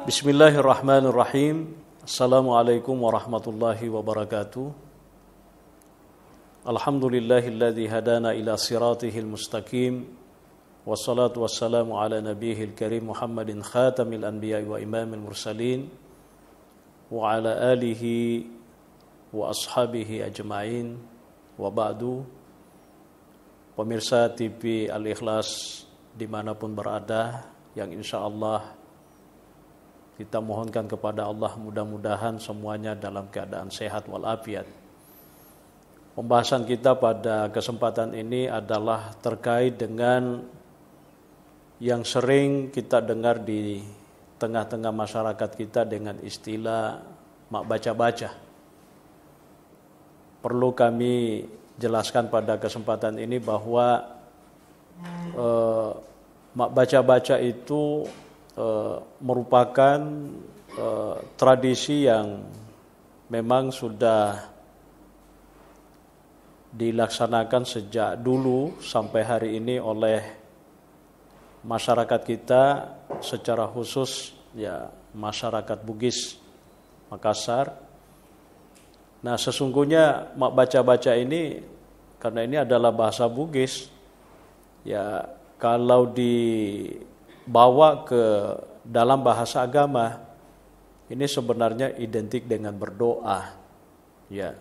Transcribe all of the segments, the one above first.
Bismillahirrahmanirrahim. Assalamualaikum warahmatullahi wabarakatuh. Alhamdulillahilladzi hadana ila siratihil mustaqim. Wassalatu wassalamu ala nabiyil karim Muhammadin khatamil anbiya'i wa imamil mursalin wa ala alihi wa ashabihi ajma'in wa ba'du. Pemirsa TV Al-Ikhlas dimanapun berada, yang insyaallah kita mohonkan kepada Allah mudah-mudahan semuanya dalam keadaan sehat walafiat. Pembahasan kita pada kesempatan ini adalah terkait dengan yang sering kita dengar di tengah-tengah masyarakat kita dengan istilah mak baca-baca. Perlu kami jelaskan pada kesempatan ini bahwa mak baca-baca itu merupakan tradisi yang memang sudah dilaksanakan sejak dulu sampai hari ini oleh masyarakat kita, secara khusus ya masyarakat Bugis Makassar. Nah, sesungguhnya mak baca-baca ini, karena ini adalah bahasa Bugis, ya kalau dibawa ke dalam bahasa agama, ini sebenarnya identik dengan berdoa. Ya.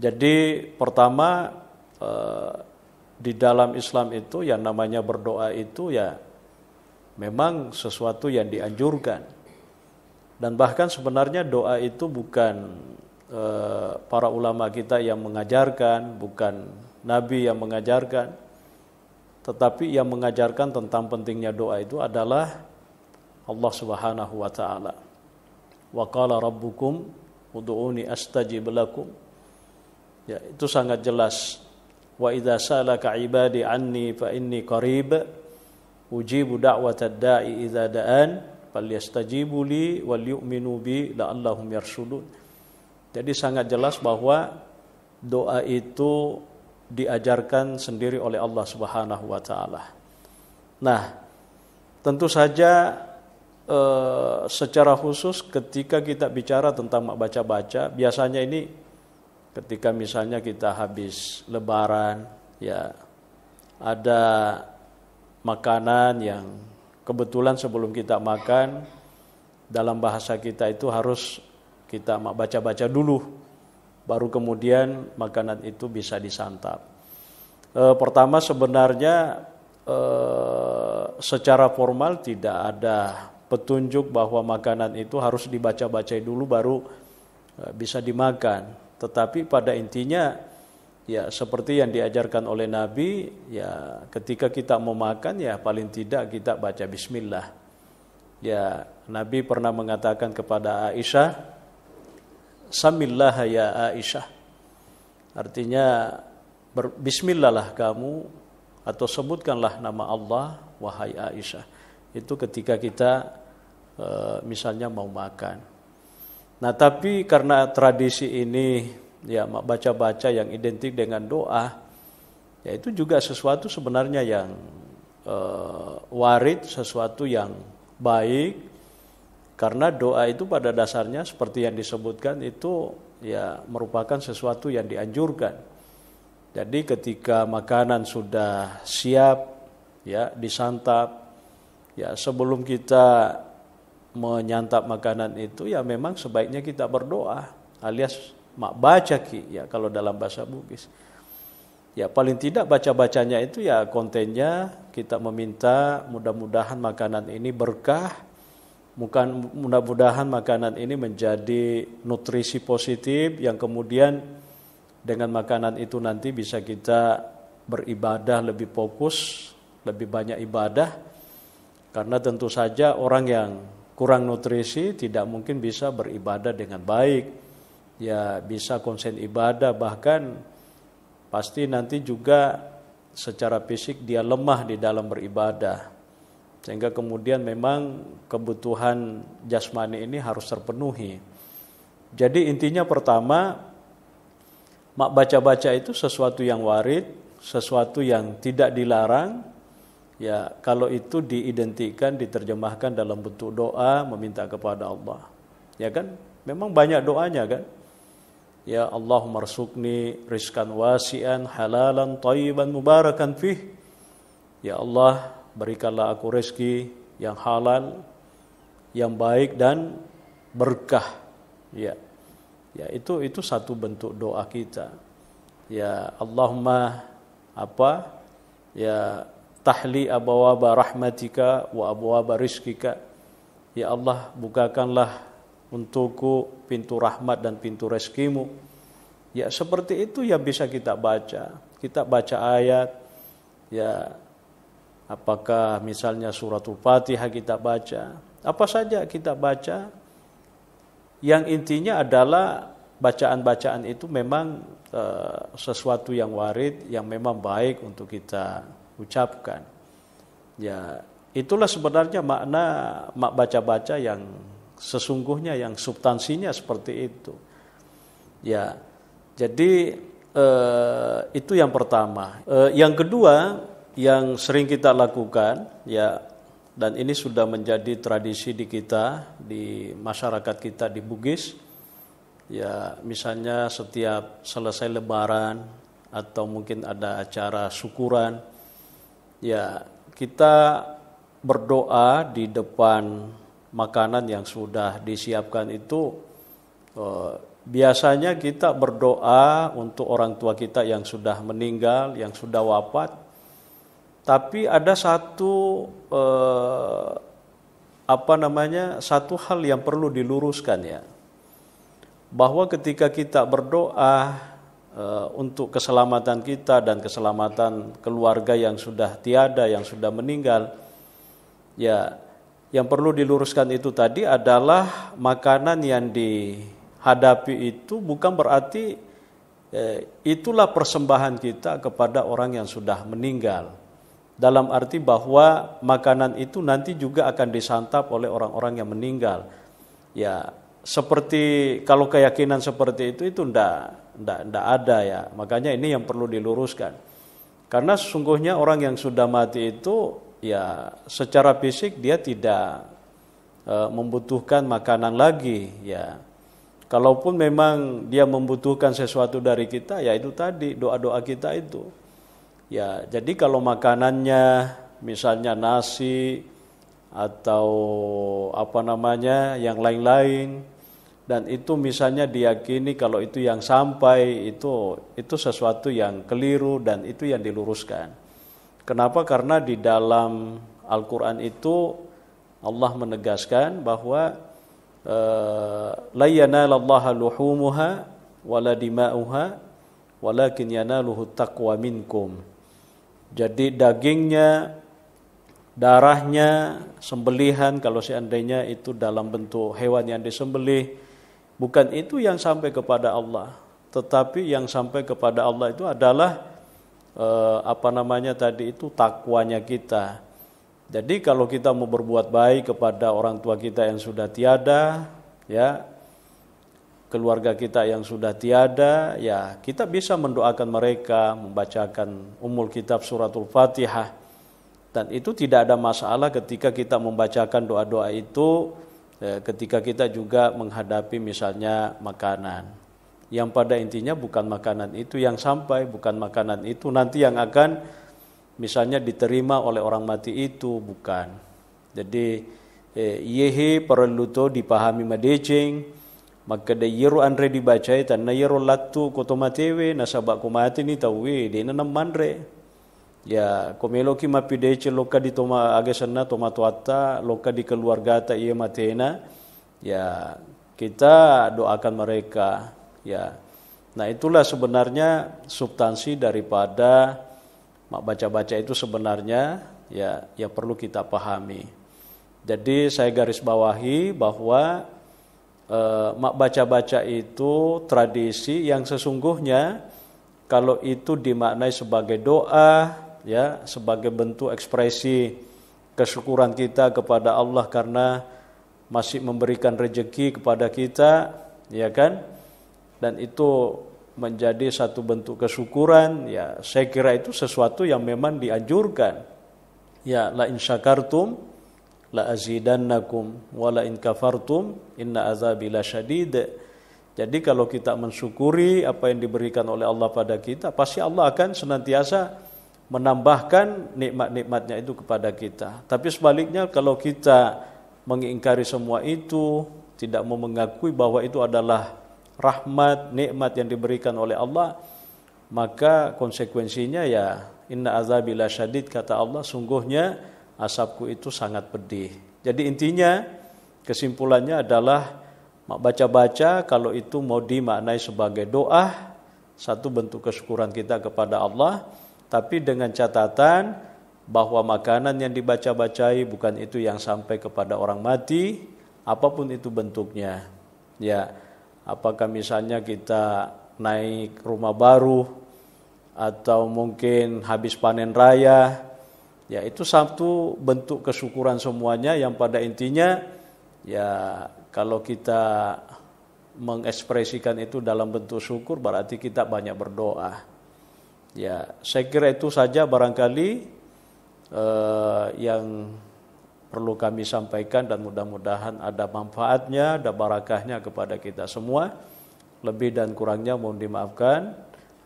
Jadi pertama di dalam Islam itu yang namanya berdoa itu ya memang sesuatu yang dianjurkan. Dan bahkan sebenarnya doa itu bukan para ulama kita yang mengajarkan, bukan Nabi yang mengajarkan, tetapi yang mengajarkan tentang pentingnya doa itu adalah Allah Subhanahu wa taala. Wa qala rabbukum ud'uni astajib lakum. Ya, itu sangat jelas. Wa idza salaka ibadi anni fa inni qarib ujibu da'watad da'i idza da'an falyastajibu li wal yu'minu bi la'allahum yarshudun. Jadi sangat jelas bahwa doa itu diajarkan sendiri oleh Allah Subhanahu wa taala. Nah, tentu saja secara khusus ketika kita bicara tentang mak baca-baca, biasanya ini ketika misalnya kita habis lebaran, ya ada makanan yang kebetulan sebelum kita makan, dalam bahasa kita itu harus kita mak baca-baca dulu, baru kemudian makanan itu bisa disantap. Pertama sebenarnya secara formal tidak ada petunjuk bahwa makanan itu harus dibaca-bacai dulu baru bisa dimakan. Tetapi pada intinya ya seperti yang diajarkan oleh Nabi, ya ketika kita mau makan ya paling tidak kita baca bismillah. Ya Nabi pernah mengatakan kepada Aisyah, "Samillah ya Aisyah." Artinya bismillahlah kamu, atau sebutkanlah nama Allah wahai Aisyah. Itu ketika kita misalnya mau makan. Nah, tapi karena tradisi ini ya baca-baca yang identik dengan doa, ya itu juga sesuatu sebenarnya yang warid, sesuatu yang baik, karena doa itu pada dasarnya seperti yang disebutkan itu ya merupakan sesuatu yang dianjurkan. Jadi ketika makanan sudah siap ya disantap, ya sebelum kita menyantap makanan itu ya memang sebaiknya kita berdoa, alias mak baca ki ya kalau dalam bahasa Bugis. Ya paling tidak baca-bacanya itu ya kontennya kita meminta mudah-mudahan makanan ini berkah, mudah-mudahan makanan ini menjadi nutrisi positif yang kemudian dengan makanan itu nanti bisa kita beribadah lebih fokus, lebih banyak ibadah. Karena tentu saja orang yang kurang nutrisi tidak mungkin bisa beribadah dengan baik, ya bisa konsen ibadah, bahkan pasti nanti juga secara fisik dia lemah di dalam beribadah, sehingga kemudian memang kebutuhan jasmani ini harus terpenuhi. Jadi intinya pertama, mak baca-baca itu sesuatu yang warid, sesuatu yang tidak dilarang, Ya, kalau itu diidentikan, diterjemahkan dalam bentuk doa meminta kepada Allah. Ya kan? Memang banyak doanya kan? Ya Allahumma rzuqni rizqan wasi'an halalan thayyiban mubarakan fih. Ya Allah, berikanlah aku rezeki yang halal, yang baik dan berkah. Ya. Ya, itu satu bentuk doa kita. Ya Allahumma apa? Ya tahli abwaba rahmatika wa abwaba rizkika. Ya Allah, bukakanlah untukku pintu rahmat dan pintu rezekimu. Ya seperti itu yang bisa kita baca. Kita baca ayat, ya apakah misalnya suratul Fatihah kita baca, apa saja kita baca, yang intinya adalah bacaan-bacaan itu memang sesuatu yang warid, yang memang baik untuk kita ucapkan. Ya, itulah sebenarnya makna baca-baca yang sesungguhnya, yang substansinya seperti itu. Ya, jadi itu yang pertama. Yang kedua yang sering kita lakukan, ya, dan ini sudah menjadi tradisi di kita, di masyarakat kita di Bugis. Ya, misalnya setiap selesai Lebaran atau mungkin ada acara syukuran, ya kita berdoa di depan makanan yang sudah disiapkan itu. Biasanya kita berdoa untuk orang tua kita yang sudah meninggal, yang sudah wafat. Tapi ada satu satu hal yang perlu diluruskan, ya, bahwa ketika kita berdoa untuk keselamatan kita dan keselamatan keluarga yang sudah tiada, yang sudah meninggal, ya, yang perlu diluruskan itu tadi adalah makanan yang dihadapi itu bukan berarti itulah persembahan kita kepada orang yang sudah meninggal. Dalam arti bahwa makanan itu nanti juga akan disantap oleh orang-orang yang meninggal. Ya, seperti kalau keyakinan seperti itu ndak ada, ya. Makanya ini yang perlu diluruskan. Karena sesungguhnya orang yang sudah mati itu, ya, secara fisik dia tidak membutuhkan makanan lagi, ya. Kalaupun memang dia membutuhkan sesuatu dari kita, ya itu tadi doa-doa kita itu. Ya, jadi kalau makanannya misalnya nasi atau yang lain-lain, dan itu misalnya diyakini kalau itu yang sampai itu sesuatu yang keliru, dan itu yang diluruskan. Kenapa? Karena di dalam Al-Quran itu Allah menegaskan bahwa la yanalallaha luhumuha wala dima'uha walakin yanaluhu taqwa minkum. Jadi dagingnya, darahnya, sembelihan kalau seandainya itu dalam bentuk hewan yang disembelih, bukan itu yang sampai kepada Allah, tetapi yang sampai kepada Allah itu adalah takwanya kita. Jadi kalau kita mau berbuat baik kepada orang tua kita yang sudah tiada, ya, keluarga kita yang sudah tiada, ya kita bisa mendoakan mereka, membacakan Ummul Kitab suratul Fatihah. Dan itu tidak ada masalah ketika kita membacakan doa-doa itu ketika kita juga menghadapi misalnya makanan. Yang pada intinya bukan makanan itu yang sampai, bukan makanan itu nanti yang akan misalnya diterima oleh orang mati itu, bukan. Jadi yehe perlu to dipahami madecing, maka da yero andre dibacai tan na yero lattu kotomatewe nasabak kumati ni tawe de na manre. Ya komelo ki mapidece loka di toma agesana toma tuata loka di keluarga ta iya matena, ya kita doakan mereka, ya. Nah itulah sebenarnya substansi daripada baca-baca itu sebenarnya, ya yang perlu kita pahami. Jadi saya garis bawahi bahwa baca-baca itu tradisi yang sesungguhnya kalau itu dimaknai sebagai doa, ya, sebagai bentuk ekspresi kesyukuran kita kepada Allah karena masih memberikan rezeki kepada kita, ya kan? Dan itu menjadi satu bentuk kesyukuran, ya saya kira itu sesuatu yang memang dianjurkan. Ya, la in syakartum la azidannakum wa la in kafartum inna azabi lasyadid. Jadi kalau kita mensyukuri apa yang diberikan oleh Allah pada kita, pasti Allah akan senantiasa menambahkan nikmat-nikmatnya itu kepada kita. Tapi sebaliknya kalau kita mengingkari semua itu, tidak mau mengakui bahwa itu adalah rahmat, nikmat yang diberikan oleh Allah, maka konsekuensinya ya inna azabi lasyadid, kata Allah, sungguhnya azabku itu sangat pedih. Jadi intinya kesimpulannya adalah baca-baca kalau itu mau dimaknai sebagai doa, satu bentuk kesyukuran kita kepada Allah, tapi dengan catatan bahwa makanan yang dibaca-bacai bukan itu yang sampai kepada orang mati, apapun itu bentuknya. Ya, apakah misalnya kita naik rumah baru atau mungkin habis panen raya, ya itu satu bentuk kesyukuran semuanya yang pada intinya ya kalau kita mengekspresikan itu dalam bentuk syukur berarti kita banyak berdoa. Ya, saya kira itu saja barangkali yang perlu kami sampaikan dan mudah-mudahan ada manfaatnya, ada barakahnya kepada kita semua. Lebih dan kurangnya mohon dimaafkan.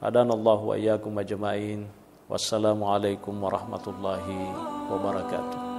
Hadanallahu wa iyyakum ajmain. Wassalamualaikum warahmatullahi wabarakatuh.